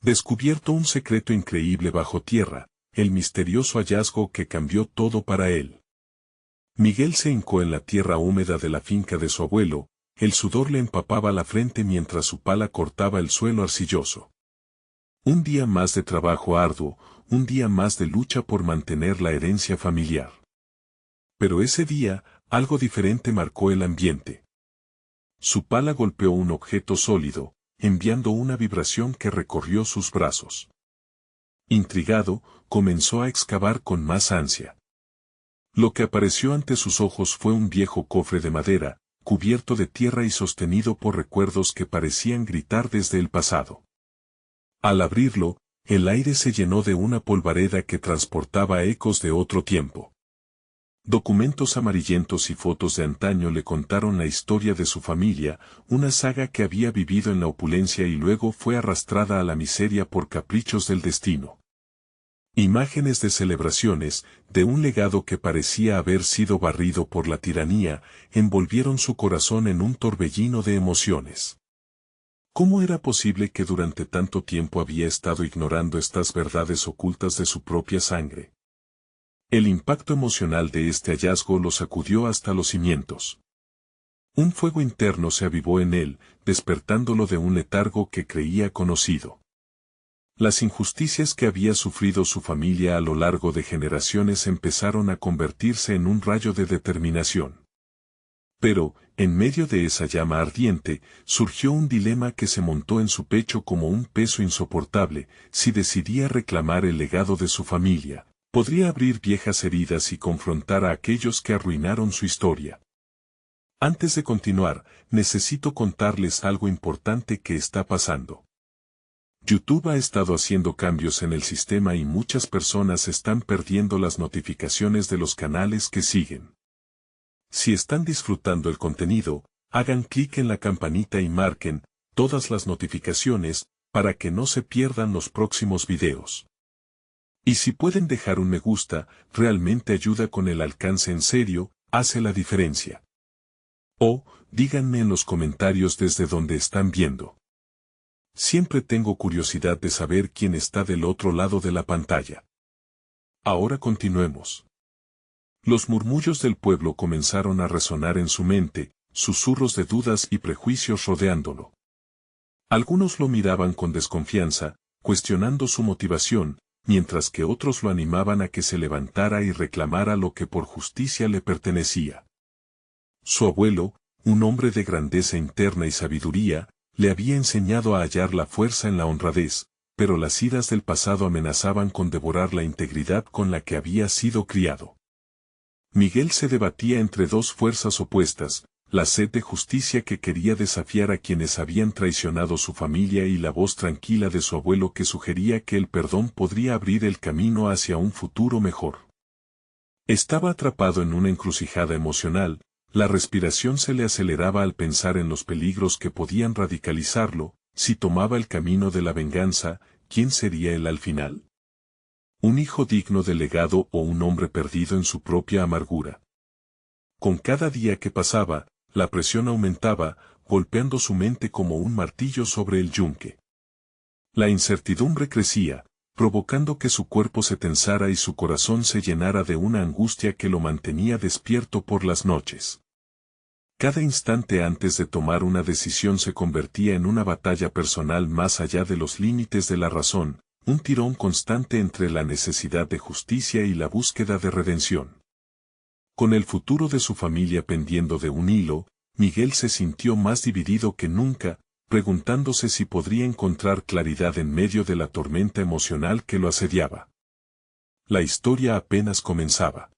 Descubierto un secreto increíble bajo tierra, el misterioso hallazgo que cambió todo para él. Miguel se hincó en la tierra húmeda de la finca de su abuelo, el sudor le empapaba la frente mientras su pala cortaba el suelo arcilloso. Un día más de trabajo arduo, un día más de lucha por mantener la herencia familiar. Pero ese día, algo diferente marcó el ambiente. Su pala golpeó un objeto sólido, enviando una vibración que recorrió sus brazos. Intrigado, comenzó a excavar con más ansia. Lo que apareció ante sus ojos fue un viejo cofre de madera, cubierto de tierra y sostenido por recuerdos que parecían gritar desde el pasado. Al abrirlo, el aire se llenó de una polvareda que transportaba ecos de otro tiempo. Documentos amarillentos y fotos de antaño le contaron la historia de su familia, una saga que había vivido en la opulencia y luego fue arrastrada a la miseria por caprichos del destino. Imágenes de celebraciones, de un legado que parecía haber sido barrido por la tiranía, envolvieron su corazón en un torbellino de emociones. ¿Cómo era posible que durante tanto tiempo había estado ignorando estas verdades ocultas de su propia sangre? El impacto emocional de este hallazgo lo sacudió hasta los cimientos. Un fuego interno se avivó en él, despertándolo de un letargo que creía conocido. Las injusticias que había sufrido su familia a lo largo de generaciones empezaron a convertirse en un rayo de determinación. Pero, en medio de esa llama ardiente, surgió un dilema que se montó en su pecho como un peso insoportable: si decidía reclamar el legado de su familia, podría abrir viejas heridas y confrontar a aquellos que arruinaron su historia. Antes de continuar, necesito contarles algo importante que está pasando. YouTube ha estado haciendo cambios en el sistema y muchas personas están perdiendo las notificaciones de los canales que siguen. Si están disfrutando el contenido, hagan clic en la campanita y marquen todas las notificaciones para que no se pierdan los próximos videos. Y si pueden dejar un me gusta, realmente ayuda con el alcance, en serio, hace la diferencia. O, díganme en los comentarios desde donde están viendo. Siempre tengo curiosidad de saber quién está del otro lado de la pantalla. Ahora continuemos. Los murmullos del pueblo comenzaron a resonar en su mente, susurros de dudas y prejuicios rodeándolo. Algunos lo miraban con desconfianza, cuestionando su motivación, mientras que otros lo animaban a que se levantara y reclamara lo que por justicia le pertenecía. Su abuelo, un hombre de grandeza interna y sabiduría, le había enseñado a hallar la fuerza en la honradez, pero las iras del pasado amenazaban con devorar la integridad con la que había sido criado. Miguel se debatía entre dos fuerzas opuestas: la sed de justicia que quería desafiar a quienes habían traicionado su familia y la voz tranquila de su abuelo que sugería que el perdón podría abrir el camino hacia un futuro mejor. Estaba atrapado en una encrucijada emocional, la respiración se le aceleraba al pensar en los peligros que podían radicalizarlo. Si tomaba el camino de la venganza, ¿quién sería él al final? ¿Un hijo digno de legado o un hombre perdido en su propia amargura? Con cada día que pasaba, la presión aumentaba, golpeando su mente como un martillo sobre el yunque. La incertidumbre crecía, provocando que su cuerpo se tensara y su corazón se llenara de una angustia que lo mantenía despierto por las noches. Cada instante antes de tomar una decisión se convertía en una batalla personal más allá de los límites de la razón, un tirón constante entre la necesidad de justicia y la búsqueda de redención. Con el futuro de su familia pendiendo de un hilo, Miguel se sintió más dividido que nunca, preguntándose si podría encontrar claridad en medio de la tormenta emocional que lo asediaba. La historia apenas comenzaba.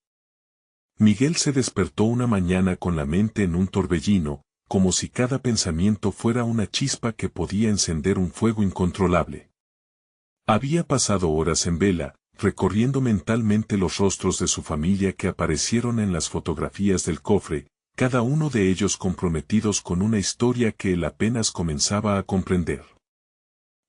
Miguel se despertó una mañana con la mente en un torbellino, como si cada pensamiento fuera una chispa que podía encender un fuego incontrolable. Había pasado horas en vela, recorriendo mentalmente los rostros de su familia que aparecieron en las fotografías del cofre, cada uno de ellos comprometidos con una historia que él apenas comenzaba a comprender.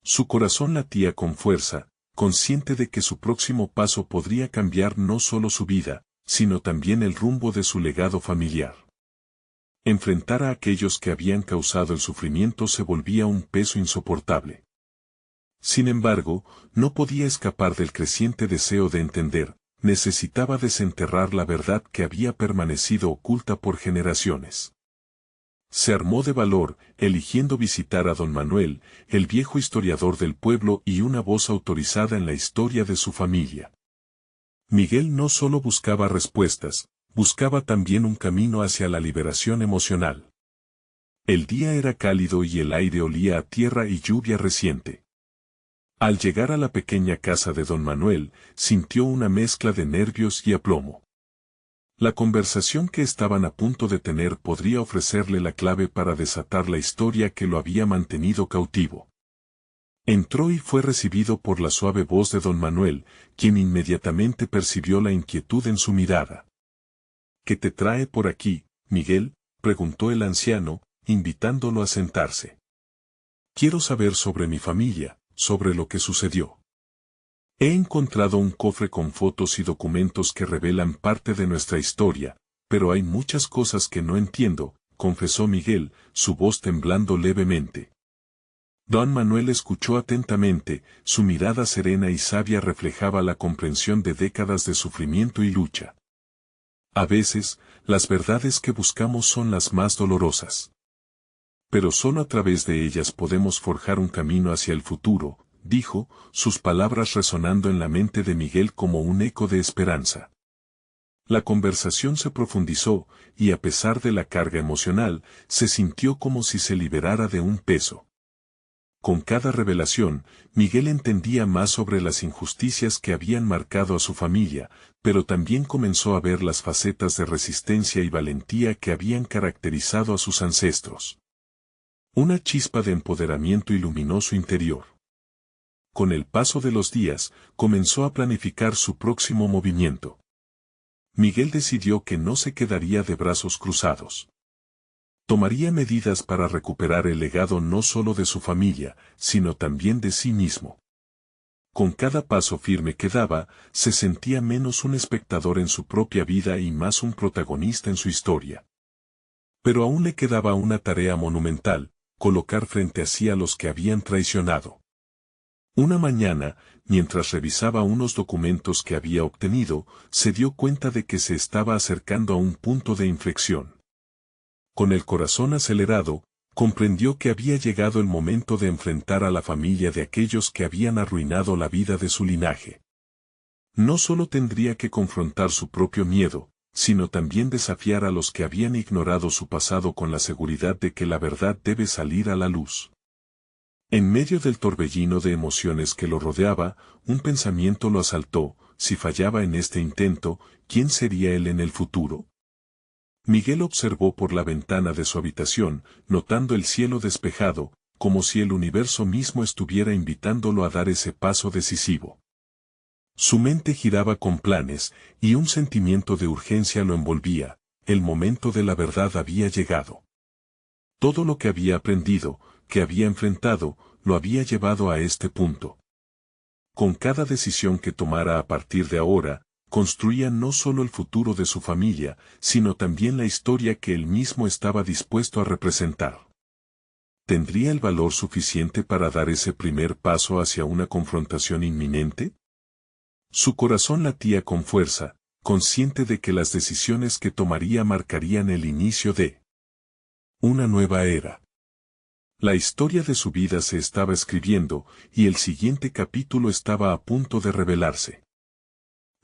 Su corazón latía con fuerza, consciente de que su próximo paso podría cambiar no solo su vida, sino también el rumbo de su legado familiar. Enfrentar a aquellos que habían causado el sufrimiento se volvía un peso insoportable. Sin embargo, no podía escapar del creciente deseo de entender, necesitaba desenterrar la verdad que había permanecido oculta por generaciones. Se armó de valor, eligiendo visitar a don Manuel, el viejo historiador del pueblo y una voz autorizada en la historia de su familia. Miguel no solo buscaba respuestas, buscaba también un camino hacia la liberación emocional. El día era cálido y el aire olía a tierra y lluvia reciente. Al llegar a la pequeña casa de don Manuel, sintió una mezcla de nervios y aplomo. La conversación que estaban a punto de tener podría ofrecerle la clave para desatar la historia que lo había mantenido cautivo. Entró y fue recibido por la suave voz de don Manuel, quien inmediatamente percibió la inquietud en su mirada. —¿Qué te trae por aquí, Miguel? —preguntó el anciano, invitándolo a sentarse. —Quiero saber sobre mi familia, sobre lo que sucedió. He encontrado un cofre con fotos y documentos que revelan parte de nuestra historia, pero hay muchas cosas que no entiendo, confesó Miguel, su voz temblando levemente. Don Manuel escuchó atentamente, su mirada serena y sabia reflejaba la comprensión de décadas de sufrimiento y lucha. A veces, las verdades que buscamos son las más dolorosas. Pero solo a través de ellas podemos forjar un camino hacia el futuro, dijo, sus palabras resonando en la mente de Miguel como un eco de esperanza. La conversación se profundizó, y a pesar de la carga emocional, se sintió como si se liberara de un peso. Con cada revelación, Miguel entendía más sobre las injusticias que habían marcado a su familia, pero también comenzó a ver las facetas de resistencia y valentía que habían caracterizado a sus ancestros. Una chispa de empoderamiento iluminó su interior. Con el paso de los días, comenzó a planificar su próximo movimiento. Miguel decidió que no se quedaría de brazos cruzados. Tomaría medidas para recuperar el legado no solo de su familia, sino también de sí mismo. Con cada paso firme que daba, se sentía menos un espectador en su propia vida y más un protagonista en su historia. Pero aún le quedaba una tarea monumental, colocar frente a sí a los que habían traicionado. Una mañana, mientras revisaba unos documentos que había obtenido, se dio cuenta de que se estaba acercando a un punto de inflexión. Con el corazón acelerado, comprendió que había llegado el momento de enfrentar a la familia de aquellos que habían arruinado la vida de su linaje. No solo tendría que confrontar su propio miedo, sino también desafiar a los que habían ignorado su pasado con la seguridad de que la verdad debe salir a la luz. En medio del torbellino de emociones que lo rodeaba, un pensamiento lo asaltó: si fallaba en este intento, ¿quién sería él en el futuro? Miguel observó por la ventana de su habitación, notando el cielo despejado, como si el universo mismo estuviera invitándolo a dar ese paso decisivo. Su mente giraba con planes, y un sentimiento de urgencia lo envolvía: el momento de la verdad había llegado. Todo lo que había aprendido, que había enfrentado, lo había llevado a este punto. Con cada decisión que tomara a partir de ahora, construía no solo el futuro de su familia, sino también la historia que él mismo estaba dispuesto a representar. ¿Tendría el valor suficiente para dar ese primer paso hacia una confrontación inminente? Su corazón latía con fuerza, consciente de que las decisiones que tomaría marcarían el inicio de una nueva era. La historia de su vida se estaba escribiendo, y el siguiente capítulo estaba a punto de revelarse.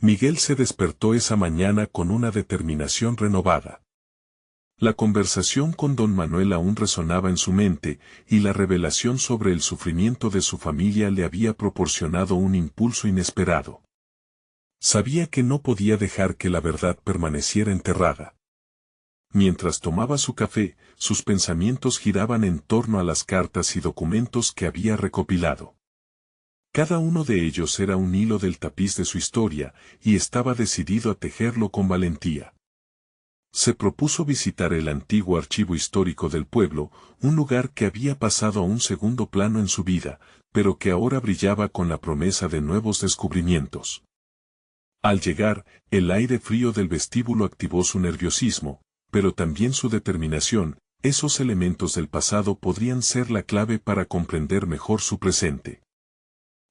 Miguel se despertó esa mañana con una determinación renovada. La conversación con don Manuel aún resonaba en su mente, y la revelación sobre el sufrimiento de su familia le había proporcionado un impulso inesperado. Sabía que no podía dejar que la verdad permaneciera enterrada. Mientras tomaba su café, sus pensamientos giraban en torno a las cartas y documentos que había recopilado. Cada uno de ellos era un hilo del tapiz de su historia, y estaba decidido a tejerlo con valentía. Se propuso visitar el antiguo archivo histórico del pueblo, un lugar que había pasado a un segundo plano en su vida, pero que ahora brillaba con la promesa de nuevos descubrimientos. Al llegar, el aire frío del vestíbulo activó su nerviosismo, pero también su determinación. Esos elementos del pasado podrían ser la clave para comprender mejor su presente.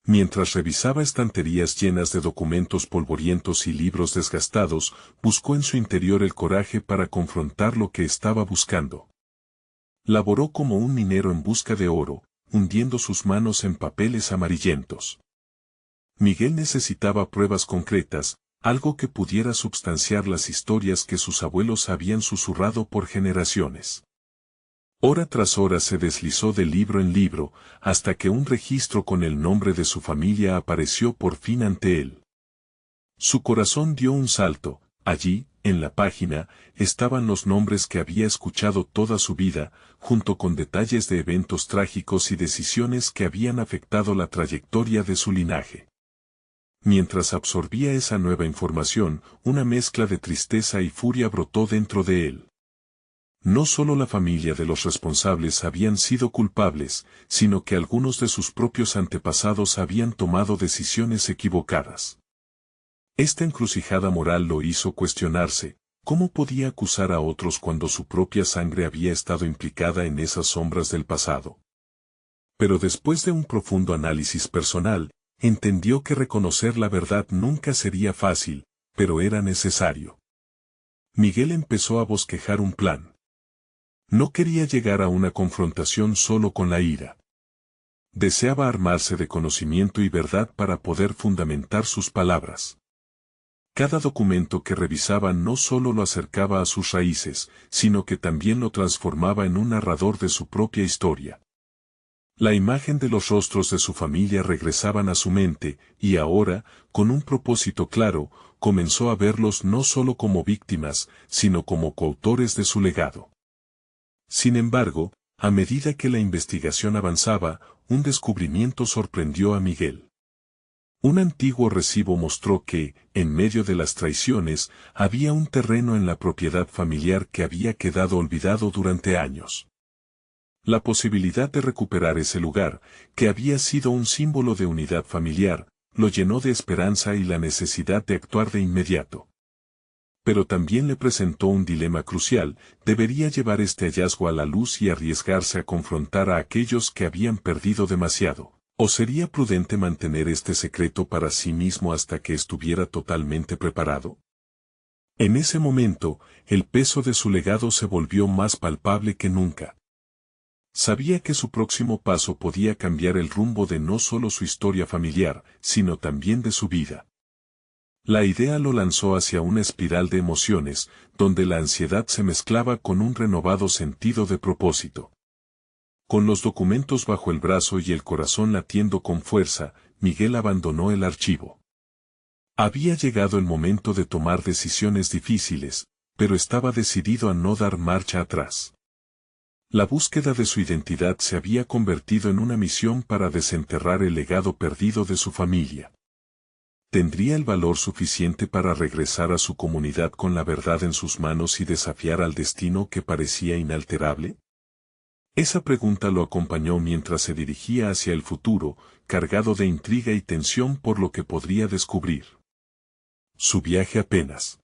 Mientras revisaba estanterías llenas de documentos polvorientos y libros desgastados, buscó en su interior el coraje para confrontar lo que estaba buscando. Laboró como un minero en busca de oro, hundiendo sus manos en papeles amarillentos. Miguel necesitaba pruebas concretas, algo que pudiera substanciar las historias que sus abuelos habían susurrado por generaciones. Hora tras hora se deslizó de libro en libro, hasta que un registro con el nombre de su familia apareció por fin ante él. Su corazón dio un salto. Allí, en la página, estaban los nombres que había escuchado toda su vida, junto con detalles de eventos trágicos y decisiones que habían afectado la trayectoria de su linaje. Mientras absorbía esa nueva información, una mezcla de tristeza y furia brotó dentro de él. No solo la familia de los responsables habían sido culpables, sino que algunos de sus propios antepasados habían tomado decisiones equivocadas. Esta encrucijada moral lo hizo cuestionarse, ¿cómo podía acusar a otros cuando su propia sangre había estado implicada en esas sombras del pasado? Pero después de un profundo análisis personal, entendió que reconocer la verdad nunca sería fácil, pero era necesario. Miguel empezó a bosquejar un plan. No quería llegar a una confrontación solo con la ira. Deseaba armarse de conocimiento y verdad para poder fundamentar sus palabras. Cada documento que revisaba no solo lo acercaba a sus raíces, sino que también lo transformaba en un narrador de su propia historia. La imagen de los rostros de su familia regresaban a su mente, y ahora, con un propósito claro, comenzó a verlos no solo como víctimas, sino como coautores de su legado. Sin embargo, a medida que la investigación avanzaba, un descubrimiento sorprendió a Miguel. Un antiguo recibo mostró que, en medio de las traiciones, había un terreno en la propiedad familiar que había quedado olvidado durante años. La posibilidad de recuperar ese lugar, que había sido un símbolo de unidad familiar, lo llenó de esperanza y la necesidad de actuar de inmediato. Pero también le presentó un dilema crucial: debería llevar este hallazgo a la luz y arriesgarse a confrontar a aquellos que habían perdido demasiado, o sería prudente mantener este secreto para sí mismo hasta que estuviera totalmente preparado. En ese momento, el peso de su legado se volvió más palpable que nunca. Sabía que su próximo paso podía cambiar el rumbo de no solo su historia familiar, sino también de su vida. La idea lo lanzó hacia una espiral de emociones, donde la ansiedad se mezclaba con un renovado sentido de propósito. Con los documentos bajo el brazo y el corazón latiendo con fuerza, Miguel abandonó el archivo. Había llegado el momento de tomar decisiones difíciles, pero estaba decidido a no dar marcha atrás. La búsqueda de su identidad se había convertido en una misión para desenterrar el legado perdido de su familia. ¿Tendría el valor suficiente para regresar a su comunidad con la verdad en sus manos y desafiar al destino que parecía inalterable? Esa pregunta lo acompañó mientras se dirigía hacia el futuro, cargado de intriga y tensión por lo que podría descubrir. Su viaje apenas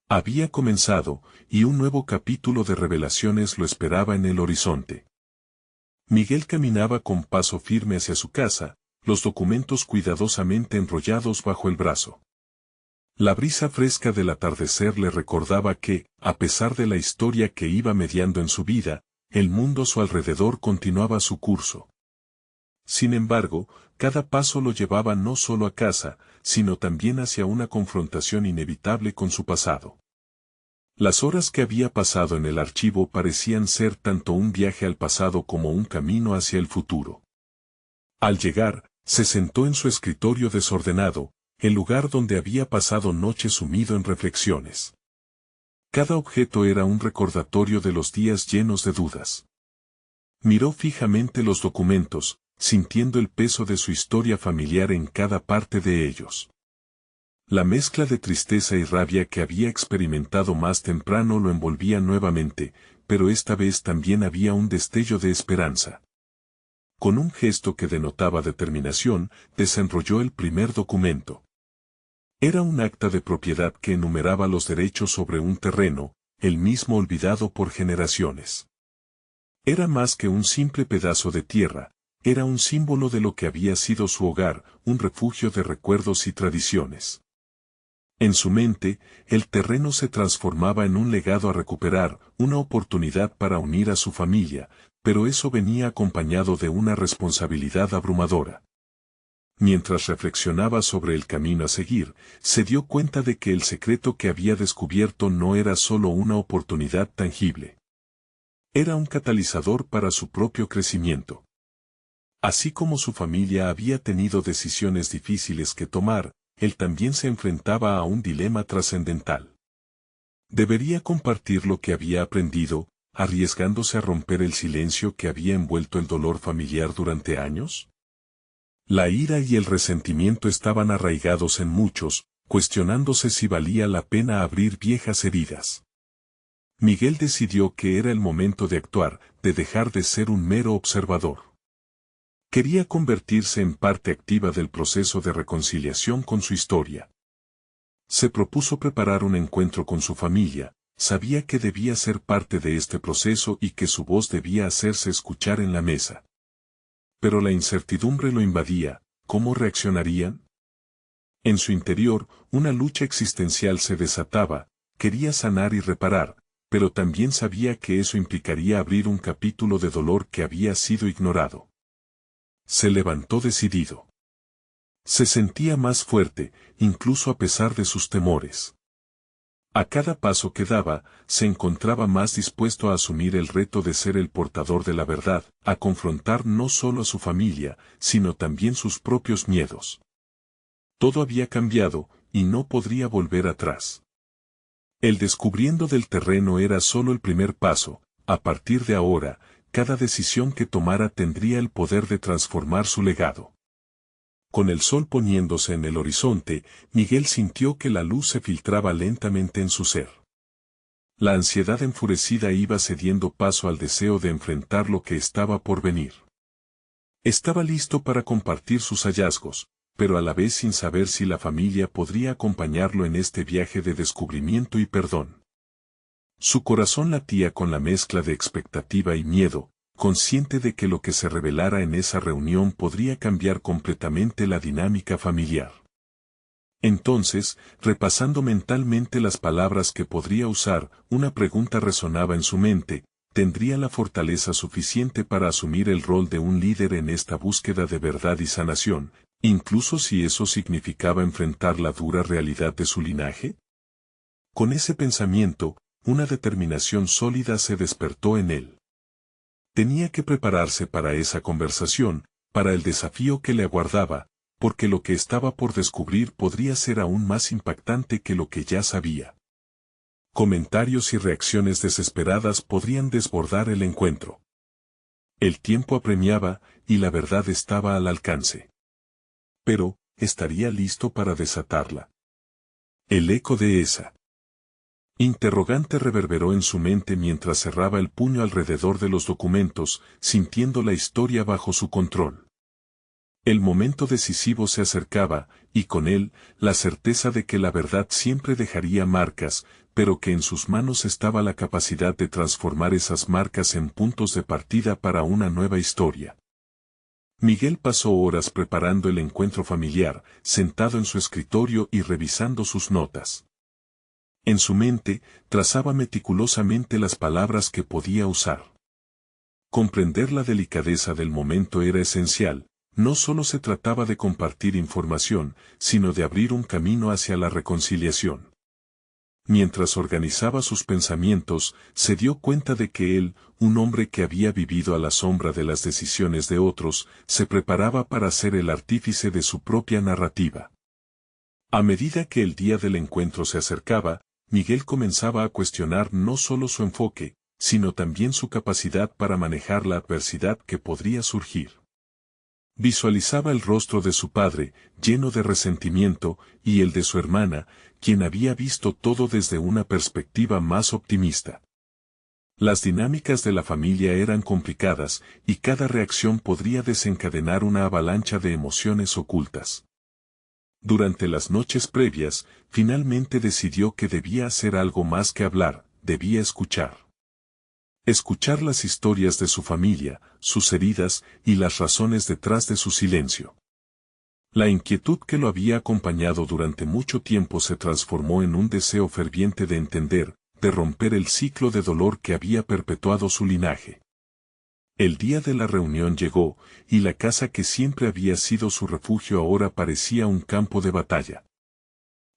había comenzado, y un nuevo capítulo de revelaciones lo esperaba en el horizonte. Miguel caminaba con paso firme hacia su casa, los documentos cuidadosamente enrollados bajo el brazo. La brisa fresca del atardecer le recordaba que, a pesar de la historia que iba mediando en su vida, el mundo a su alrededor continuaba su curso. Sin embargo, cada paso lo llevaba no solo a casa, sino también hacia una confrontación inevitable con su pasado. Las horas que había pasado en el archivo parecían ser tanto un viaje al pasado como un camino hacia el futuro. Al llegar, se sentó en su escritorio desordenado, el lugar donde había pasado noches sumido en reflexiones. Cada objeto era un recordatorio de los días llenos de dudas. Miró fijamente los documentos, sintiendo el peso de su historia familiar en cada parte de ellos. La mezcla de tristeza y rabia que había experimentado más temprano lo envolvía nuevamente, pero esta vez también había un destello de esperanza. Con un gesto que denotaba determinación, desenrolló el primer documento. Era un acta de propiedad que enumeraba los derechos sobre un terreno, el mismo olvidado por generaciones. Era más que un simple pedazo de tierra, era un símbolo de lo que había sido su hogar, un refugio de recuerdos y tradiciones. En su mente, el terreno se transformaba en un legado a recuperar, una oportunidad para unir a su familia, pero eso venía acompañado de una responsabilidad abrumadora. Mientras reflexionaba sobre el camino a seguir, se dio cuenta de que el secreto que había descubierto no era solo una oportunidad tangible. Era un catalizador para su propio crecimiento. Así como su familia había tenido decisiones difíciles que tomar, él también se enfrentaba a un dilema trascendental. ¿Debería compartir lo que había aprendido, arriesgándose a romper el silencio que había envuelto el dolor familiar durante años? La ira y el resentimiento estaban arraigados en muchos, cuestionándose si valía la pena abrir viejas heridas. Miguel decidió que era el momento de actuar, de dejar de ser un mero observador. Quería convertirse en parte activa del proceso de reconciliación con su historia. Se propuso preparar un encuentro con su familia, sabía que debía ser parte de este proceso y que su voz debía hacerse escuchar en la mesa. Pero la incertidumbre lo invadía, ¿cómo reaccionarían? En su interior, una lucha existencial se desataba, quería sanar y reparar, pero también sabía que eso implicaría abrir un capítulo de dolor que había sido ignorado. Se levantó decidido. Se sentía más fuerte, incluso a pesar de sus temores. A cada paso que daba, se encontraba más dispuesto a asumir el reto de ser el portador de la verdad, a confrontar no solo a su familia, sino también sus propios miedos. Todo había cambiado, y no podría volver atrás. El descubriendo del terreno era solo el primer paso, a partir de ahora, cada decisión que tomara tendría el poder de transformar su legado. Con el sol poniéndose en el horizonte, Miguel sintió que la luz se filtraba lentamente en su ser. La ansiedad enfurecida iba cediendo paso al deseo de enfrentar lo que estaba por venir. Estaba listo para compartir sus hallazgos, pero a la vez sin saber si la familia podría acompañarlo en este viaje de descubrimiento y perdón. Su corazón latía con la mezcla de expectativa y miedo, consciente de que lo que se revelara en esa reunión podría cambiar completamente la dinámica familiar. Entonces, repasando mentalmente las palabras que podría usar, una pregunta resonaba en su mente: ¿tendría la fortaleza suficiente para asumir el rol de un líder en esta búsqueda de verdad y sanación, incluso si eso significaba enfrentar la dura realidad de su linaje? Con ese pensamiento, una determinación sólida se despertó en él. Tenía que prepararse para esa conversación, para el desafío que le aguardaba, porque lo que estaba por descubrir podría ser aún más impactante que lo que ya sabía. Comentarios y reacciones desesperadas podrían desbordar el encuentro. El tiempo apremiaba, y la verdad estaba al alcance. Pero, ¿estaría listo para desatarla? El eco de esa interrogante reverberó en su mente mientras cerraba el puño alrededor de los documentos, sintiendo la historia bajo su control. El momento decisivo se acercaba, y con él, la certeza de que la verdad siempre dejaría marcas, pero que en sus manos estaba la capacidad de transformar esas marcas en puntos de partida para una nueva historia. Miguel pasó horas preparando el encuentro familiar, sentado en su escritorio y revisando sus notas. En su mente, trazaba meticulosamente las palabras que podía usar. Comprender la delicadeza del momento era esencial, no solo se trataba de compartir información, sino de abrir un camino hacia la reconciliación. Mientras organizaba sus pensamientos, se dio cuenta de que él, un hombre que había vivido a la sombra de las decisiones de otros, se preparaba para ser el artífice de su propia narrativa. A medida que el día del encuentro se acercaba, Miguel comenzaba a cuestionar no solo su enfoque, sino también su capacidad para manejar la adversidad que podría surgir. Visualizaba el rostro de su padre, lleno de resentimiento, y el de su hermana, quien había visto todo desde una perspectiva más optimista. Las dinámicas de la familia eran complicadas, y cada reacción podría desencadenar una avalancha de emociones ocultas. Durante las noches previas, finalmente decidió que debía hacer algo más que hablar, debía escuchar. Escuchar las historias de su familia, sus heridas y las razones detrás de su silencio. La inquietud que lo había acompañado durante mucho tiempo se transformó en un deseo ferviente de entender, de romper el ciclo de dolor que había perpetuado su linaje. El día de la reunión llegó, y la casa que siempre había sido su refugio ahora parecía un campo de batalla.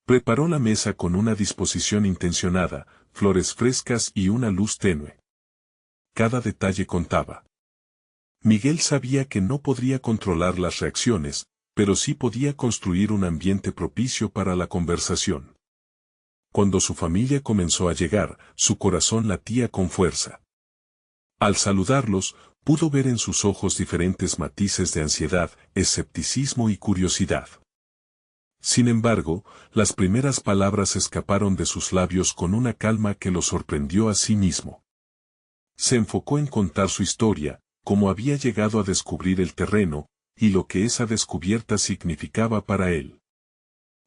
Preparó la mesa con una disposición intencionada, flores frescas y una luz tenue. Cada detalle contaba. Miguel sabía que no podría controlar las reacciones, pero sí podía construir un ambiente propicio para la conversación. Cuando su familia comenzó a llegar, su corazón latía con fuerza. Al saludarlos, pudo ver en sus ojos diferentes matices de ansiedad, escepticismo y curiosidad. Sin embargo, las primeras palabras escaparon de sus labios con una calma que lo sorprendió a sí mismo. Se enfocó en contar su historia, cómo había llegado a descubrir el terreno, y lo que esa descubierta significaba para él.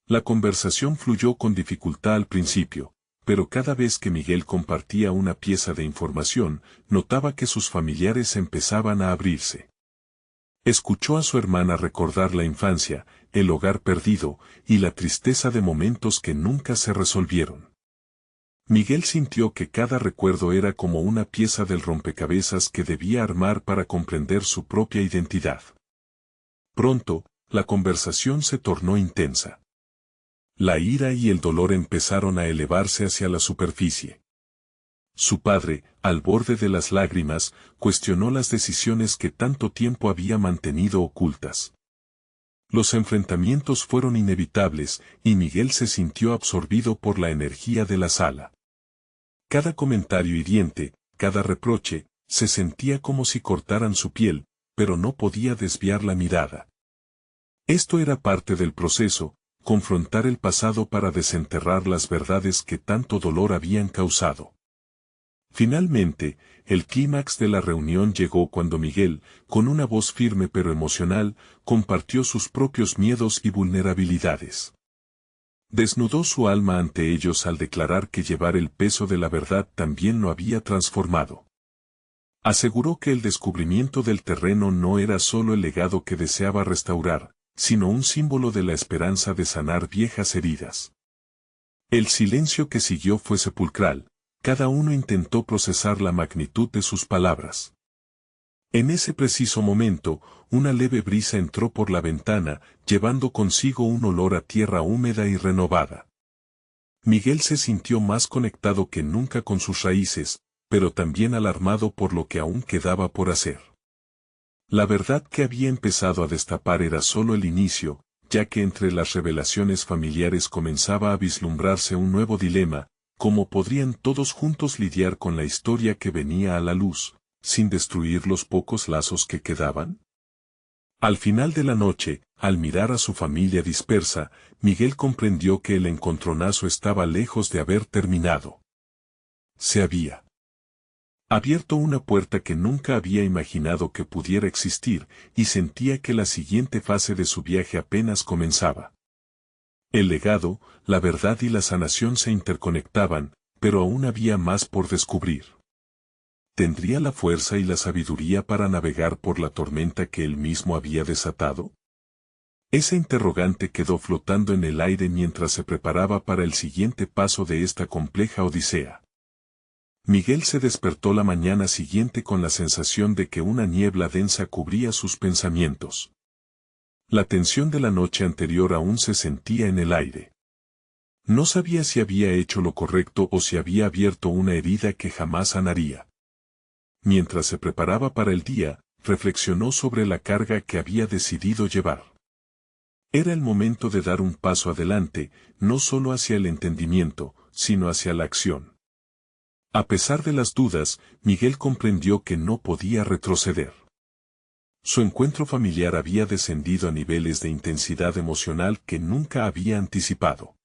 La conversación fluyó con dificultad al principio, pero cada vez que Miguel compartía una pieza de información, notaba que sus familiares empezaban a abrirse. Escuchó a su hermana recordar la infancia, el hogar perdido, y la tristeza de momentos que nunca se resolvieron. Miguel sintió que cada recuerdo era como una pieza del rompecabezas que debía armar para comprender su propia identidad. Pronto, la conversación se tornó intensa. La ira y el dolor empezaron a elevarse hacia la superficie. Su padre, al borde de las lágrimas, cuestionó las decisiones que tanto tiempo había mantenido ocultas. Los enfrentamientos fueron inevitables, y Miguel se sintió absorbido por la energía de la sala. Cada comentario hiriente, cada reproche, se sentía como si cortaran su piel, pero no podía desviar la mirada. Esto era parte del proceso, confrontar el pasado para desenterrar las verdades que tanto dolor habían causado. Finalmente, el clímax de la reunión llegó cuando Miguel, con una voz firme pero emocional, compartió sus propios miedos y vulnerabilidades. Desnudó su alma ante ellos al declarar que llevar el peso de la verdad también lo había transformado. Aseguró que el descubrimiento del terreno no era solo el legado que deseaba restaurar, sino un símbolo de la esperanza de sanar viejas heridas. El silencio que siguió fue sepulcral, cada uno intentó procesar la magnitud de sus palabras. En ese preciso momento, una leve brisa entró por la ventana, llevando consigo un olor a tierra húmeda y renovada. Miguel se sintió más conectado que nunca con sus raíces, pero también alarmado por lo que aún quedaba por hacer. La verdad que había empezado a destapar era solo el inicio, ya que entre las revelaciones familiares comenzaba a vislumbrarse un nuevo dilema: ¿cómo podrían todos juntos lidiar con la historia que venía a la luz, sin destruir los pocos lazos que quedaban? Al final de la noche, al mirar a su familia dispersa, Miguel comprendió que el encontronazo estaba lejos de haber terminado. Se había abierto una puerta que nunca había imaginado que pudiera existir, y sentía que la siguiente fase de su viaje apenas comenzaba. El legado, la verdad y la sanación se interconectaban, pero aún había más por descubrir. ¿Tendría la fuerza y la sabiduría para navegar por la tormenta que él mismo había desatado? Esa interrogante quedó flotando en el aire mientras se preparaba para el siguiente paso de esta compleja odisea. Miguel se despertó la mañana siguiente con la sensación de que una niebla densa cubría sus pensamientos. La tensión de la noche anterior aún se sentía en el aire. No sabía si había hecho lo correcto o si había abierto una herida que jamás sanaría. Mientras se preparaba para el día, reflexionó sobre la carga que había decidido llevar. Era el momento de dar un paso adelante, no solo hacia el entendimiento, sino hacia la acción. A pesar de las dudas, Miguel comprendió que no podía retroceder. Su encuentro familiar había descendido a niveles de intensidad emocional que nunca había anticipado.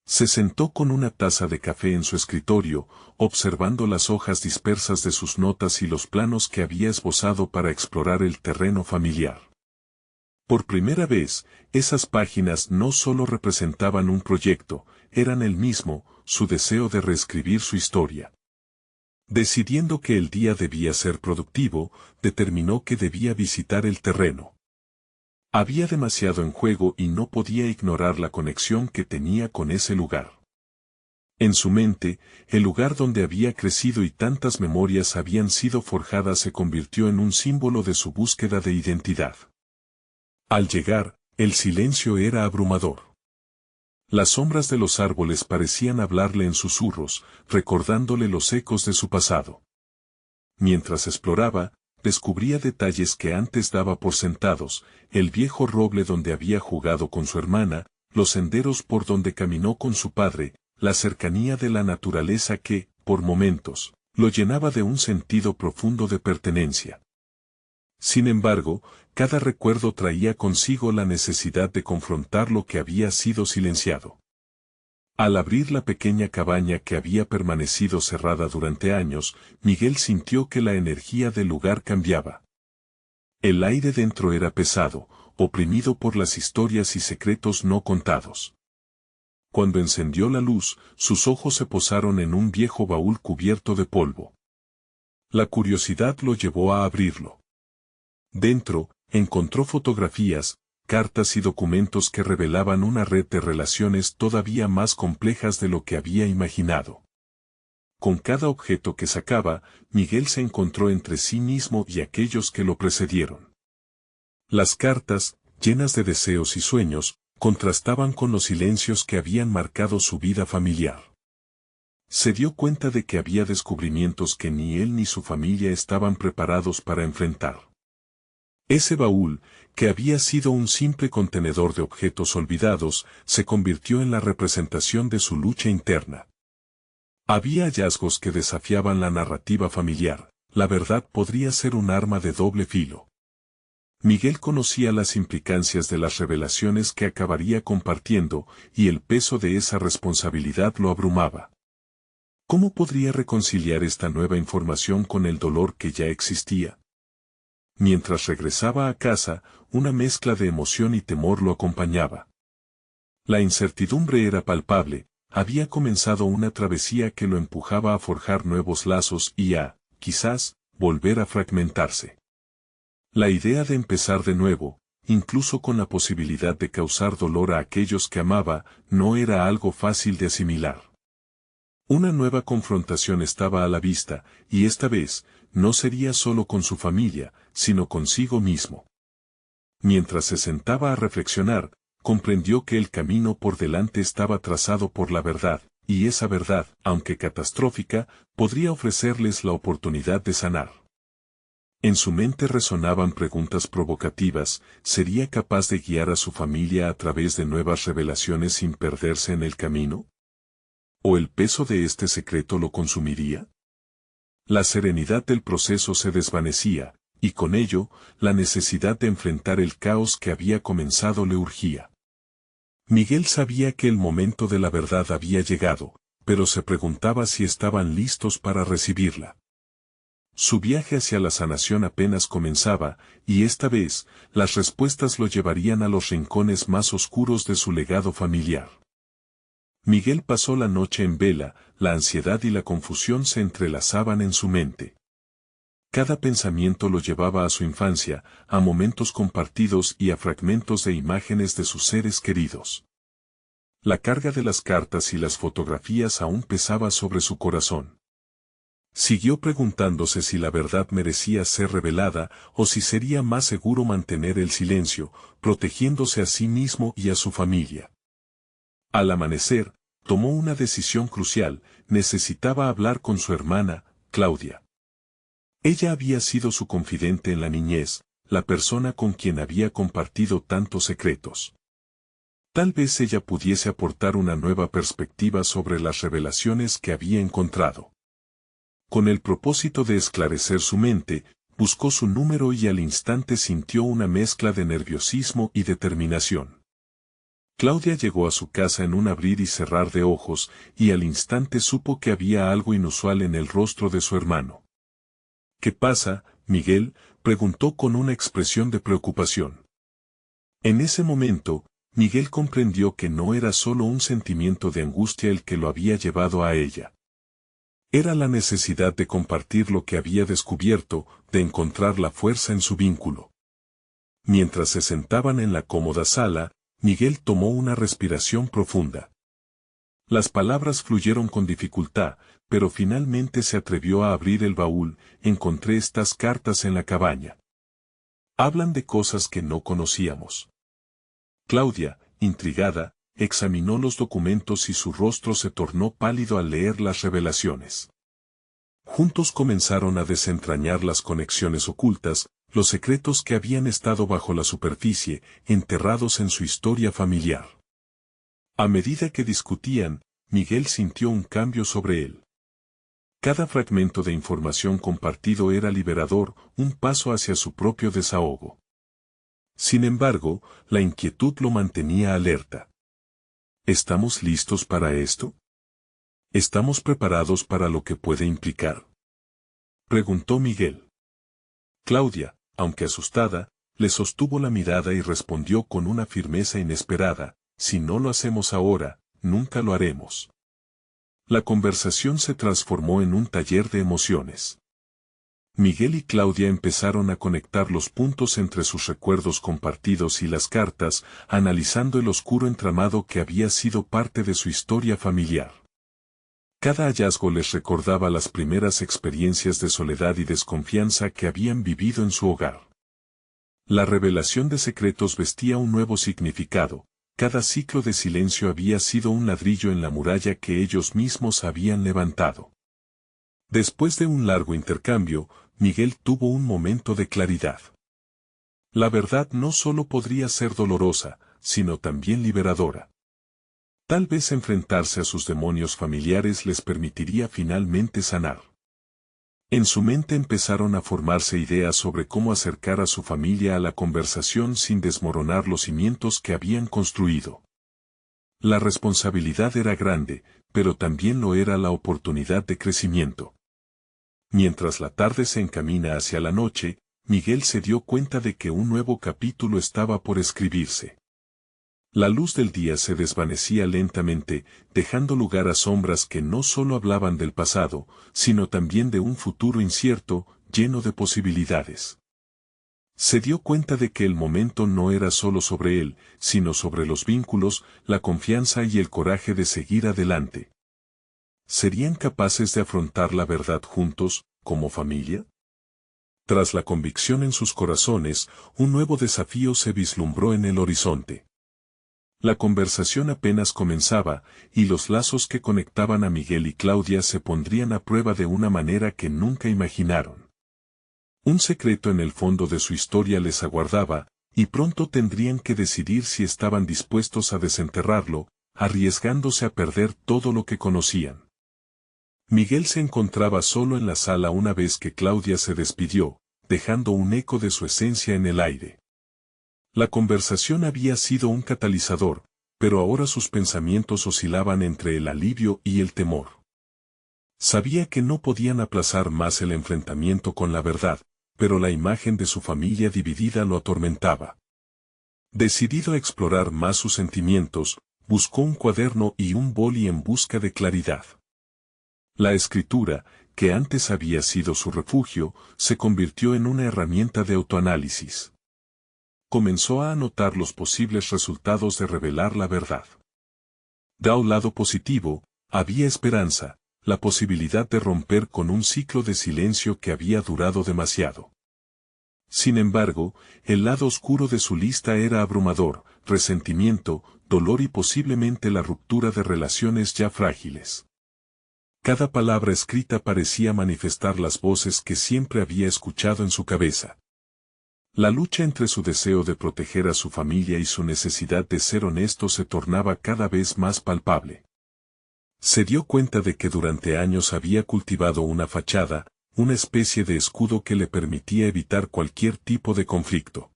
Se sentó con una taza de café en su escritorio, observando las hojas dispersas de sus notas y los planos que había esbozado para explorar el terreno familiar. Por primera vez, esas páginas no solo representaban un proyecto, eran el mismo, su deseo de reescribir su historia. Decidiendo que el día debía ser productivo, determinó que debía visitar el terreno. Había demasiado en juego y no podía ignorar la conexión que tenía con ese lugar. En su mente, el lugar donde había crecido y tantas memorias habían sido forjadas se convirtió en un símbolo de su búsqueda de identidad. Al llegar, el silencio era abrumador. Las sombras de los árboles parecían hablarle en susurros, recordándole los ecos de su pasado. Mientras exploraba, descubría detalles que antes daba por sentados, el viejo roble donde había jugado con su hermana, los senderos por donde caminó con su padre, la cercanía de la naturaleza que, por momentos, lo llenaba de un sentido profundo de pertenencia. Sin embargo, cada recuerdo traía consigo la necesidad de confrontar lo que había sido silenciado. Al abrir la pequeña cabaña que había permanecido cerrada durante años, Miguel sintió que la energía del lugar cambiaba. El aire dentro era pesado, oprimido por las historias y secretos no contados. Cuando encendió la luz, sus ojos se posaron en un viejo baúl cubierto de polvo. La curiosidad lo llevó a abrirlo. Dentro, encontró fotografías, cartas y documentos que revelaban una red de relaciones todavía más complejas de lo que había imaginado. Con cada objeto que sacaba, Miguel se encontró entre sí mismo y aquellos que lo precedieron. Las cartas, llenas de deseos y sueños, contrastaban con los silencios que habían marcado su vida familiar. Se dio cuenta de que había descubrimientos que ni él ni su familia estaban preparados para enfrentar. Ese baúl, que había sido un simple contenedor de objetos olvidados, se convirtió en la representación de su lucha interna. Había hallazgos que desafiaban la narrativa familiar, la verdad podría ser un arma de doble filo. Miguel conocía las implicancias de las revelaciones que acabaría compartiendo, y el peso de esa responsabilidad lo abrumaba. ¿Cómo podría reconciliar esta nueva información con el dolor que ya existía? Mientras regresaba a casa, una mezcla de emoción y temor lo acompañaba. La incertidumbre era palpable, había comenzado una travesía que lo empujaba a forjar nuevos lazos y a, quizás, volver a fragmentarse. La idea de empezar de nuevo, incluso con la posibilidad de causar dolor a aquellos que amaba, no era algo fácil de asimilar. Una nueva confrontación estaba a la vista, y esta vez, no sería solo con su familia, sino consigo mismo. Mientras se sentaba a reflexionar, comprendió que el camino por delante estaba trazado por la verdad, y esa verdad, aunque catastrófica, podría ofrecerles la oportunidad de sanar. En su mente resonaban preguntas provocativas: ¿sería capaz de guiar a su familia a través de nuevas revelaciones sin perderse en el camino? ¿O el peso de este secreto lo consumiría? La serenidad del proceso se desvanecía, y con ello, la necesidad de enfrentar el caos que había comenzado le urgía. Miguel sabía que el momento de la verdad había llegado, pero se preguntaba si estaban listos para recibirla. Su viaje hacia la sanación apenas comenzaba, y esta vez, las respuestas lo llevarían a los rincones más oscuros de su legado familiar. Miguel pasó la noche en vela, la ansiedad y la confusión se entrelazaban en su mente. Cada pensamiento lo llevaba a su infancia, a momentos compartidos y a fragmentos de imágenes de sus seres queridos. La carga de las cartas y las fotografías aún pesaba sobre su corazón. Siguió preguntándose si la verdad merecía ser revelada o si sería más seguro mantener el silencio, protegiéndose a sí mismo y a su familia. Al amanecer, tomó una decisión crucial: necesitaba hablar con su hermana, Claudia. Ella había sido su confidente en la niñez, la persona con quien había compartido tantos secretos. Tal vez ella pudiese aportar una nueva perspectiva sobre las revelaciones que había encontrado. Con el propósito de esclarecer su mente, buscó su número y al instante sintió una mezcla de nerviosismo y determinación. Claudia llegó a su casa en un abrir y cerrar de ojos, y al instante supo que había algo inusual en el rostro de su hermano. ¿Qué pasa, Miguel?, preguntó con una expresión de preocupación. En ese momento, Miguel comprendió que no era solo un sentimiento de angustia el que lo había llevado a ella. Era la necesidad de compartir lo que había descubierto, de encontrar la fuerza en su vínculo. Mientras se sentaban en la cómoda sala, Miguel tomó una respiración profunda. Las palabras fluyeron con dificultad, pero finalmente se atrevió a abrir el baúl. Encontré estas cartas en la cabaña. Hablan de cosas que no conocíamos. Claudia, intrigada, examinó los documentos y su rostro se tornó pálido al leer las revelaciones. Juntos comenzaron a desentrañar las conexiones ocultas, los secretos que habían estado bajo la superficie, enterrados en su historia familiar. A medida que discutían, Miguel sintió un cambio sobre él. Cada fragmento de información compartido era liberador, un paso hacia su propio desahogo. Sin embargo, la inquietud lo mantenía alerta. ¿Estamos listos para esto? ¿Estamos preparados para lo que puede implicar?, preguntó Miguel. Claudia, aunque asustada, le sostuvo la mirada y respondió con una firmeza inesperada: si no lo hacemos ahora, nunca lo haremos. La conversación se transformó en un taller de emociones. Miguel y Claudia empezaron a conectar los puntos entre sus recuerdos compartidos y las cartas, analizando el oscuro entramado que había sido parte de su historia familiar. Cada hallazgo les recordaba las primeras experiencias de soledad y desconfianza que habían vivido en su hogar. La revelación de secretos vestía un nuevo significado. Cada ciclo de silencio había sido un ladrillo en la muralla que ellos mismos habían levantado. Después de un largo intercambio, Miguel tuvo un momento de claridad. La verdad no solo podría ser dolorosa, sino también liberadora. Tal vez enfrentarse a sus demonios familiares les permitiría finalmente sanar. En su mente empezaron a formarse ideas sobre cómo acercar a su familia a la conversación sin desmoronar los cimientos que habían construido. La responsabilidad era grande, pero también lo era la oportunidad de crecimiento. Mientras la tarde se encamina hacia la noche, Miguel se dio cuenta de que un nuevo capítulo estaba por escribirse. La luz del día se desvanecía lentamente, dejando lugar a sombras que no solo hablaban del pasado, sino también de un futuro incierto, lleno de posibilidades. Se dio cuenta de que el momento no era solo sobre él, sino sobre los vínculos, la confianza y el coraje de seguir adelante. ¿Serían capaces de afrontar la verdad juntos, como familia? Tras la convicción en sus corazones, un nuevo desafío se vislumbró en el horizonte. La conversación apenas comenzaba, y los lazos que conectaban a Miguel y Claudia se pondrían a prueba de una manera que nunca imaginaron. Un secreto en el fondo de su historia les aguardaba, y pronto tendrían que decidir si estaban dispuestos a desenterrarlo, arriesgándose a perder todo lo que conocían. Miguel se encontraba solo en la sala una vez que Claudia se despidió, dejando un eco de su esencia en el aire. La conversación había sido un catalizador, pero ahora sus pensamientos oscilaban entre el alivio y el temor. Sabía que no podían aplazar más el enfrentamiento con la verdad, pero la imagen de su familia dividida lo atormentaba. Decidido a explorar más sus sentimientos, buscó un cuaderno y un boli en busca de claridad. La escritura, que antes había sido su refugio, se convirtió en una herramienta de autoanálisis. Comenzó a anotar los posibles resultados de revelar la verdad. De un lado positivo, había esperanza, la posibilidad de romper con un ciclo de silencio que había durado demasiado. Sin embargo, el lado oscuro de su lista era abrumador: resentimiento, dolor y posiblemente la ruptura de relaciones ya frágiles. Cada palabra escrita parecía manifestar las voces que siempre había escuchado en su cabeza. La lucha entre su deseo de proteger a su familia y su necesidad de ser honesto se tornaba cada vez más palpable. Se dio cuenta de que durante años había cultivado una fachada, una especie de escudo que le permitía evitar cualquier tipo de conflicto.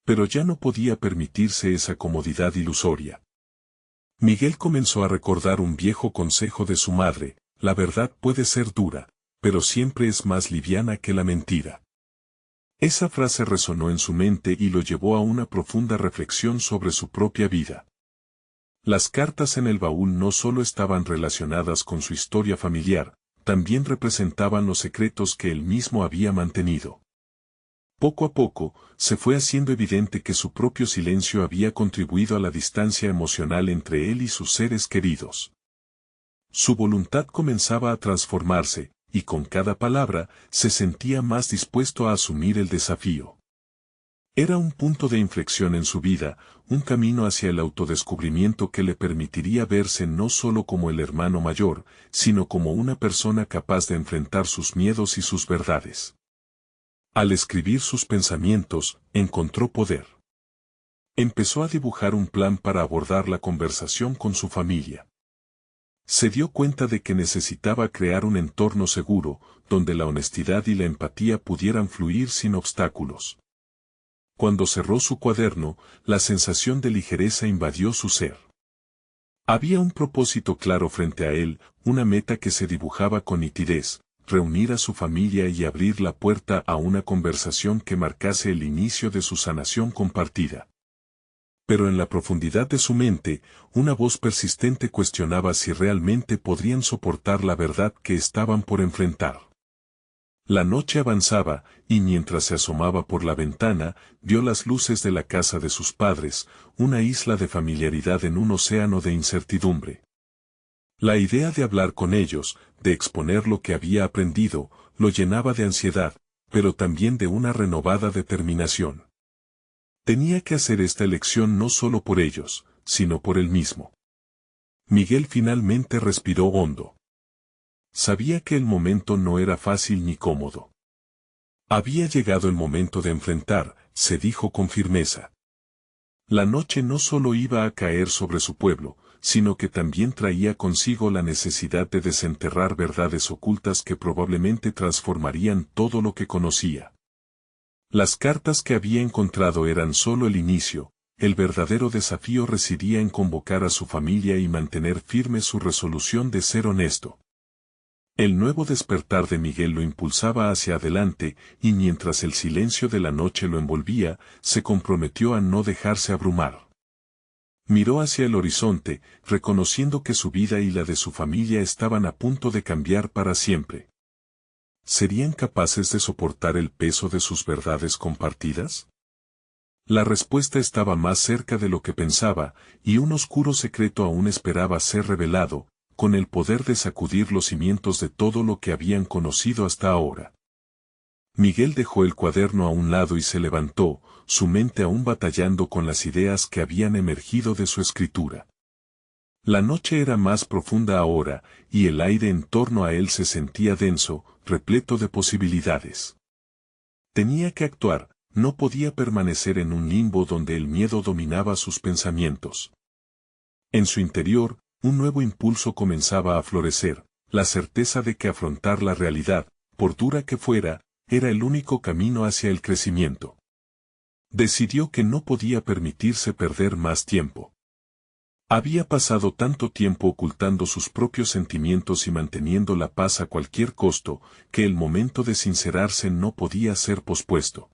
Pero ya no podía permitirse esa comodidad ilusoria. Miguel comenzó a recordar un viejo consejo de su madre: la verdad puede ser dura, pero siempre es más liviana que la mentira. Esa frase resonó en su mente y lo llevó a una profunda reflexión sobre su propia vida. Las cartas en el baúl no solo estaban relacionadas con su historia familiar, también representaban los secretos que él mismo había mantenido. Poco a poco, se fue haciendo evidente que su propio silencio había contribuido a la distancia emocional entre él y sus seres queridos. Su voluntad comenzaba a transformarse, y con cada palabra, se sentía más dispuesto a asumir el desafío. Era un punto de inflexión en su vida, un camino hacia el autodescubrimiento que le permitiría verse no solo como el hermano mayor, sino como una persona capaz de enfrentar sus miedos y sus verdades. Al escribir sus pensamientos, encontró poder. Empezó a dibujar un plan para abordar la conversación con su familia. Se dio cuenta de que necesitaba crear un entorno seguro, donde la honestidad y la empatía pudieran fluir sin obstáculos. Cuando cerró su cuaderno, la sensación de ligereza invadió su ser. Había un propósito claro frente a él, una meta que se dibujaba con nitidez: reunir a su familia y abrir la puerta a una conversación que marcase el inicio de su sanación compartida. Pero en la profundidad de su mente, una voz persistente cuestionaba si realmente podrían soportar la verdad que estaban por enfrentar. La noche avanzaba, y mientras se asomaba por la ventana, vio las luces de la casa de sus padres, una isla de familiaridad en un océano de incertidumbre. La idea de hablar con ellos, de exponer lo que había aprendido, lo llenaba de ansiedad, pero también de una renovada determinación. Tenía que hacer esta elección no solo por ellos, sino por él mismo. Miguel finalmente respiró hondo. Sabía que el momento no era fácil ni cómodo. Había llegado el momento de enfrentar, se dijo con firmeza. La noche no solo iba a caer sobre su pueblo, sino que también traía consigo la necesidad de desenterrar verdades ocultas que probablemente transformarían todo lo que conocía. Las cartas que había encontrado eran solo el inicio, el verdadero desafío residía en convocar a su familia y mantener firme su resolución de ser honesto. El nuevo despertar de Miguel lo impulsaba hacia adelante, y mientras el silencio de la noche lo envolvía, se comprometió a no dejarse abrumar. Miró hacia el horizonte, reconociendo que su vida y la de su familia estaban a punto de cambiar para siempre. ¿Serían capaces de soportar el peso de sus verdades compartidas? La respuesta estaba más cerca de lo que pensaba, y un oscuro secreto aún esperaba ser revelado, con el poder de sacudir los cimientos de todo lo que habían conocido hasta ahora. Miguel dejó el cuaderno a un lado y se levantó, su mente aún batallando con las ideas que habían emergido de su escritura. La noche era más profunda ahora, y el aire en torno a él se sentía denso, repleto de posibilidades. Tenía que actuar, no podía permanecer en un limbo donde el miedo dominaba sus pensamientos. En su interior, un nuevo impulso comenzaba a florecer, la certeza de que afrontar la realidad, por dura que fuera, era el único camino hacia el crecimiento. Decidió que no podía permitirse perder más tiempo. Había pasado tanto tiempo ocultando sus propios sentimientos y manteniendo la paz a cualquier costo, que el momento de sincerarse no podía ser pospuesto.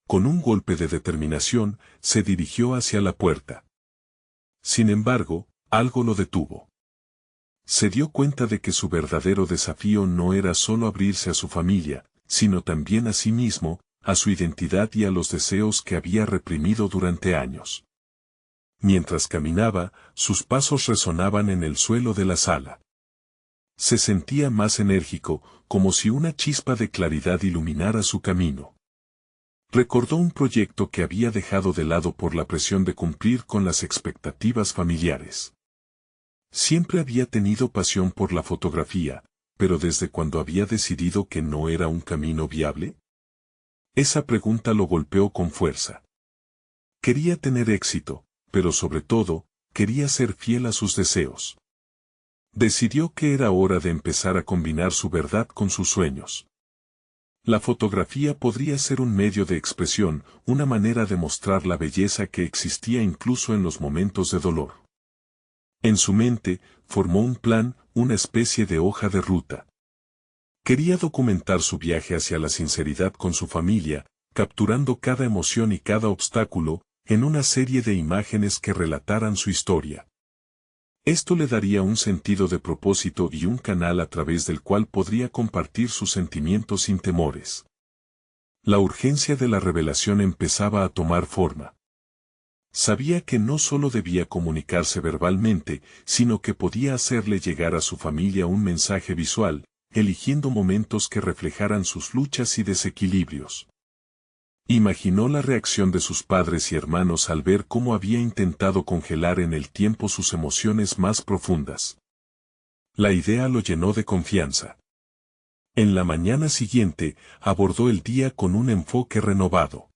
Con un golpe de determinación, se dirigió hacia la puerta. Sin embargo, algo lo detuvo. Se dio cuenta de que su verdadero desafío no era solo abrirse a su familia, sino también a sí mismo, a su identidad y a los deseos que había reprimido durante años. Mientras caminaba, sus pasos resonaban en el suelo de la sala. Se sentía más enérgico, como si una chispa de claridad iluminara su camino. Recordó un proyecto que había dejado de lado por la presión de cumplir con las expectativas familiares. Siempre había tenido pasión por la fotografía, pero ¿desde cuándo había decidido que no era un camino viable? Esa pregunta lo golpeó con fuerza. Quería tener éxito, pero sobre todo, quería ser fiel a sus deseos. Decidió que era hora de empezar a combinar su verdad con sus sueños. La fotografía podría ser un medio de expresión, una manera de mostrar la belleza que existía incluso en los momentos de dolor. En su mente, formó un plan, una especie de hoja de ruta. Quería documentar su viaje hacia la sinceridad con su familia, capturando cada emoción y cada obstáculo, en una serie de imágenes que relataran su historia. Esto le daría un sentido de propósito y un canal a través del cual podría compartir sus sentimientos sin temores. La urgencia de la revelación empezaba a tomar forma. Sabía que no solo debía comunicarse verbalmente, sino que podía hacerle llegar a su familia un mensaje visual, eligiendo momentos que reflejaran sus luchas y desequilibrios. Imaginó la reacción de sus padres y hermanos al ver cómo había intentado congelar en el tiempo sus emociones más profundas. La idea lo llenó de confianza. En la mañana siguiente, abordó el día con un enfoque renovado.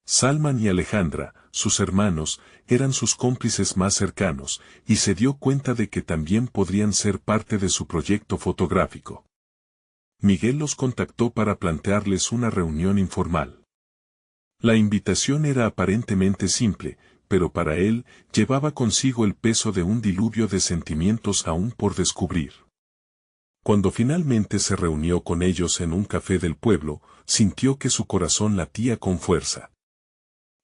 Salman y Alejandra, sus hermanos, eran sus cómplices más cercanos, y se dio cuenta de que también podrían ser parte de su proyecto fotográfico. Miguel los contactó para plantearles una reunión informal. La invitación era aparentemente simple, pero para él, llevaba consigo el peso de un diluvio de sentimientos aún por descubrir. Cuando finalmente se reunió con ellos en un café del pueblo, sintió que su corazón latía con fuerza.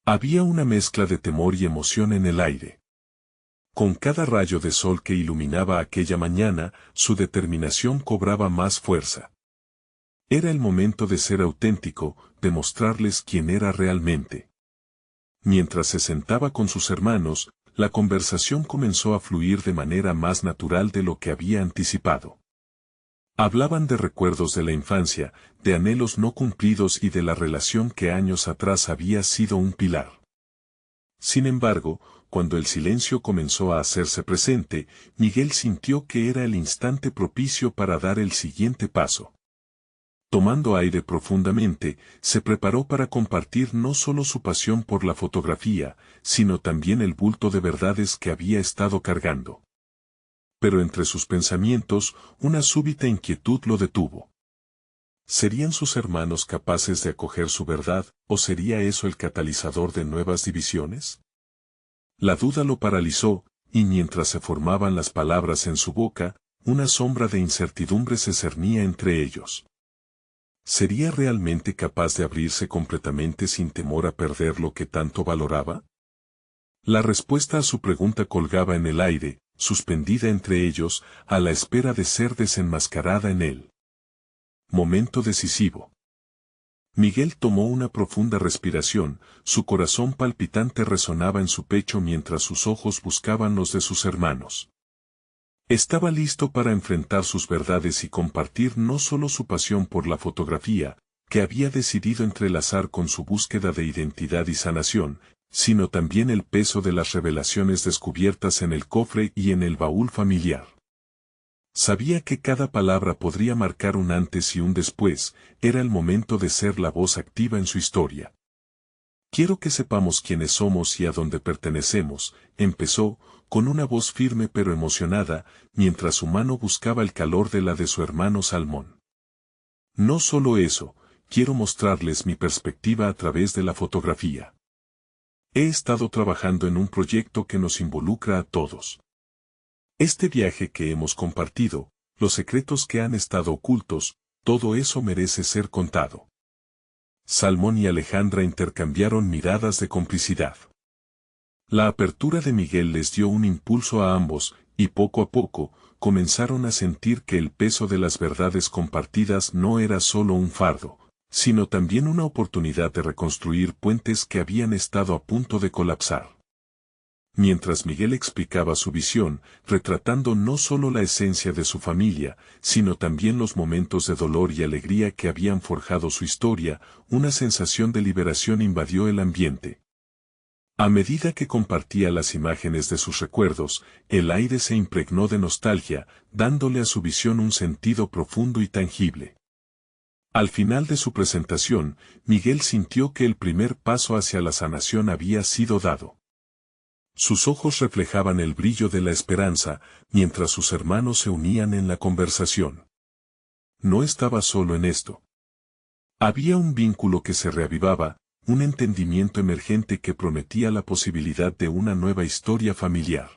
Había una mezcla de temor y emoción en el aire. Con cada rayo de sol que iluminaba aquella mañana, su determinación cobraba más fuerza. Era el momento de ser auténtico, de mostrarles quién era realmente. Mientras se sentaba con sus hermanos, la conversación comenzó a fluir de manera más natural de lo que había anticipado. Hablaban de recuerdos de la infancia, de anhelos no cumplidos y de la relación que años atrás había sido un pilar. Sin embargo, cuando el silencio comenzó a hacerse presente, Miguel sintió que era el instante propicio para dar el siguiente paso. Tomando aire profundamente, se preparó para compartir no solo su pasión por la fotografía, sino también el bulto de verdades que había estado cargando. Pero entre sus pensamientos, una súbita inquietud lo detuvo. ¿Serían sus hermanos capaces de acoger su verdad, o sería eso el catalizador de nuevas divisiones? La duda lo paralizó, y mientras se formaban las palabras en su boca, una sombra de incertidumbre se cernía entre ellos. ¿Sería realmente capaz de abrirse completamente sin temor a perder lo que tanto valoraba? La respuesta a su pregunta colgaba en el aire, suspendida entre ellos, a la espera de ser desenmascarada en él. Momento decisivo. Miguel tomó una profunda respiración, su corazón palpitante resonaba en su pecho mientras sus ojos buscaban los de sus hermanos. Estaba listo para enfrentar sus verdades y compartir no solo su pasión por la fotografía, que había decidido entrelazar con su búsqueda de identidad y sanación, sino también el peso de las revelaciones descubiertas en el cofre y en el baúl familiar. Sabía que cada palabra podría marcar un antes y un después, era el momento de ser la voz activa en su historia. Quiero que sepamos quiénes somos y a dónde pertenecemos, empezó, con una voz firme pero emocionada, mientras su mano buscaba el calor de la de su hermano Salmón. No solo eso, quiero mostrarles mi perspectiva a través de la fotografía. He estado trabajando en un proyecto que nos involucra a todos. Este viaje que hemos compartido, los secretos que han estado ocultos, todo eso merece ser contado. Salmón y Alejandra intercambiaron miradas de complicidad. La apertura de Miguel les dio un impulso a ambos, y poco a poco, comenzaron a sentir que el peso de las verdades compartidas no era solo un fardo, sino también una oportunidad de reconstruir puentes que habían estado a punto de colapsar. Mientras Miguel explicaba su visión, retratando no solo la esencia de su familia, sino también los momentos de dolor y alegría que habían forjado su historia, una sensación de liberación invadió el ambiente. A medida que compartía las imágenes de sus recuerdos, el aire se impregnó de nostalgia, dándole a su visión un sentido profundo y tangible. Al final de su presentación, Miguel sintió que el primer paso hacia la sanación había sido dado. Sus ojos reflejaban el brillo de la esperanza, mientras sus hermanos se unían en la conversación. No estaba solo en esto. Había un vínculo que se reavivaba, un entendimiento emergente que prometía la posibilidad de una nueva historia familiar.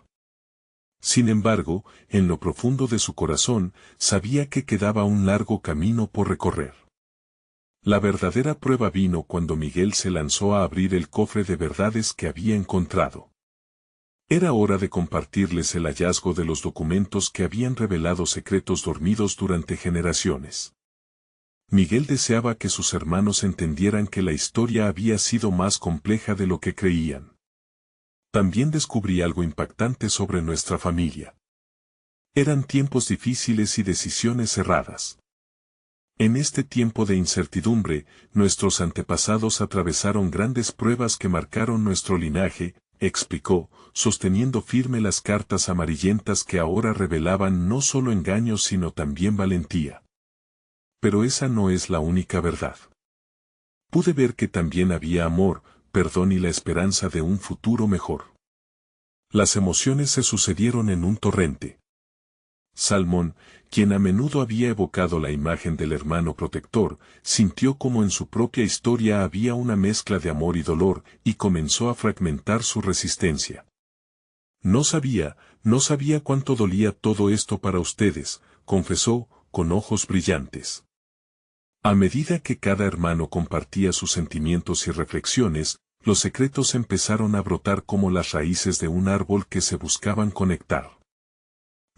Sin embargo, en lo profundo de su corazón, sabía que quedaba un largo camino por recorrer. La verdadera prueba vino cuando Miguel se lanzó a abrir el cofre de verdades que había encontrado. Era hora de compartirles el hallazgo de los documentos que habían revelado secretos dormidos durante generaciones. Miguel deseaba que sus hermanos entendieran que la historia había sido más compleja de lo que creían. También descubrí algo impactante sobre nuestra familia. Eran tiempos difíciles y decisiones erradas. En este tiempo de incertidumbre, nuestros antepasados atravesaron grandes pruebas que marcaron nuestro linaje, explicó, sosteniendo firme las cartas amarillentas que ahora revelaban no solo engaños sino también valentía. Pero esa no es la única verdad. Pude ver que también había amor, perdón y la esperanza de un futuro mejor. Las emociones se sucedieron en un torrente. Salmón, quien a menudo había evocado la imagen del hermano protector, sintió como en su propia historia había una mezcla de amor y dolor, y comenzó a fragmentar su resistencia. No sabía cuánto dolía todo esto para ustedes, confesó, con ojos brillantes. A medida que cada hermano compartía sus sentimientos y reflexiones, los secretos empezaron a brotar como las raíces de un árbol que se buscaban conectar.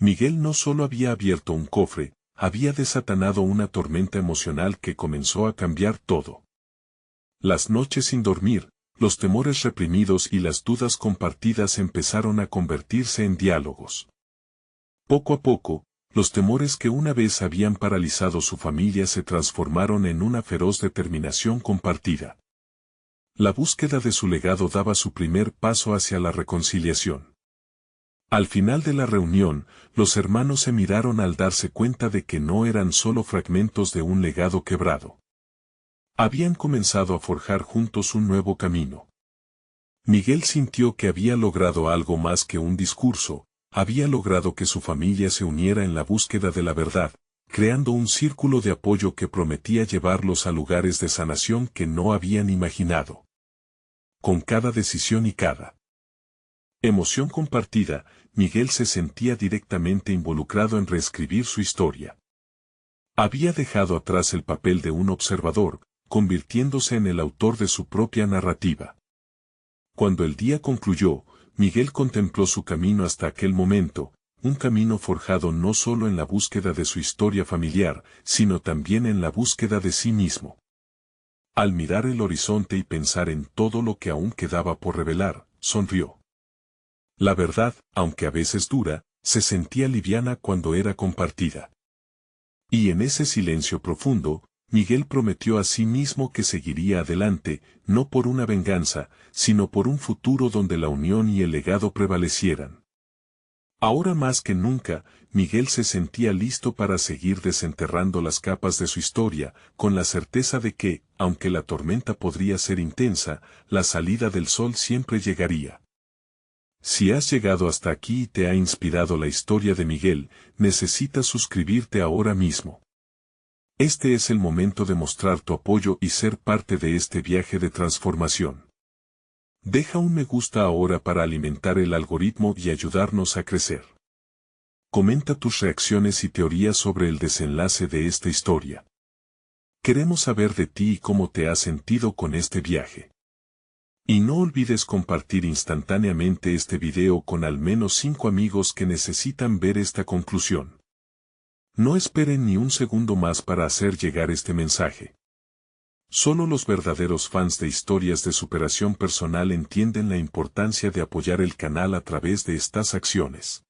Miguel no solo había abierto un cofre, había desatanado una tormenta emocional que comenzó a cambiar todo. Las noches sin dormir, los temores reprimidos y las dudas compartidas empezaron a convertirse en diálogos. Poco a poco, los temores que una vez habían paralizado su familia se transformaron en una feroz determinación compartida. La búsqueda de su legado daba su primer paso hacia la reconciliación. Al final de la reunión, los hermanos se miraron al darse cuenta de que no eran solo fragmentos de un legado quebrado. Habían comenzado a forjar juntos un nuevo camino. Miguel sintió que había logrado algo más que un discurso, había logrado que su familia se uniera en la búsqueda de la verdad, creando un círculo de apoyo que prometía llevarlos a lugares de sanación que no habían imaginado. Con cada decisión y cada emoción compartida, Miguel se sentía directamente involucrado en reescribir su historia. Había dejado atrás el papel de un observador, convirtiéndose en el autor de su propia narrativa. Cuando el día concluyó, Miguel contempló su camino hasta aquel momento, un camino forjado no solo en la búsqueda de su historia familiar, sino también en la búsqueda de sí mismo. Al mirar el horizonte y pensar en todo lo que aún quedaba por revelar, sonrió. La verdad, aunque a veces dura, se sentía liviana cuando era compartida. Y en ese silencio profundo, Miguel prometió a sí mismo que seguiría adelante, no por una venganza, sino por un futuro donde la unión y el legado prevalecieran. Ahora más que nunca, Miguel se sentía listo para seguir desenterrando las capas de su historia, con la certeza de que, aunque la tormenta podría ser intensa, la salida del sol siempre llegaría. Si has llegado hasta aquí y te ha inspirado la historia de Miguel, necesitas suscribirte ahora mismo. Este es el momento de mostrar tu apoyo y ser parte de este viaje de transformación. Deja un me gusta ahora para alimentar el algoritmo y ayudarnos a crecer. Comenta tus reacciones y teorías sobre el desenlace de esta historia. Queremos saber de ti y cómo te has sentido con este viaje. Y no olvides compartir instantáneamente este video con al menos 5 amigos que necesitan ver esta conclusión. No esperen ni un segundo más para hacer llegar este mensaje. Solo los verdaderos fans de historias de superación personal entienden la importancia de apoyar el canal a través de estas acciones.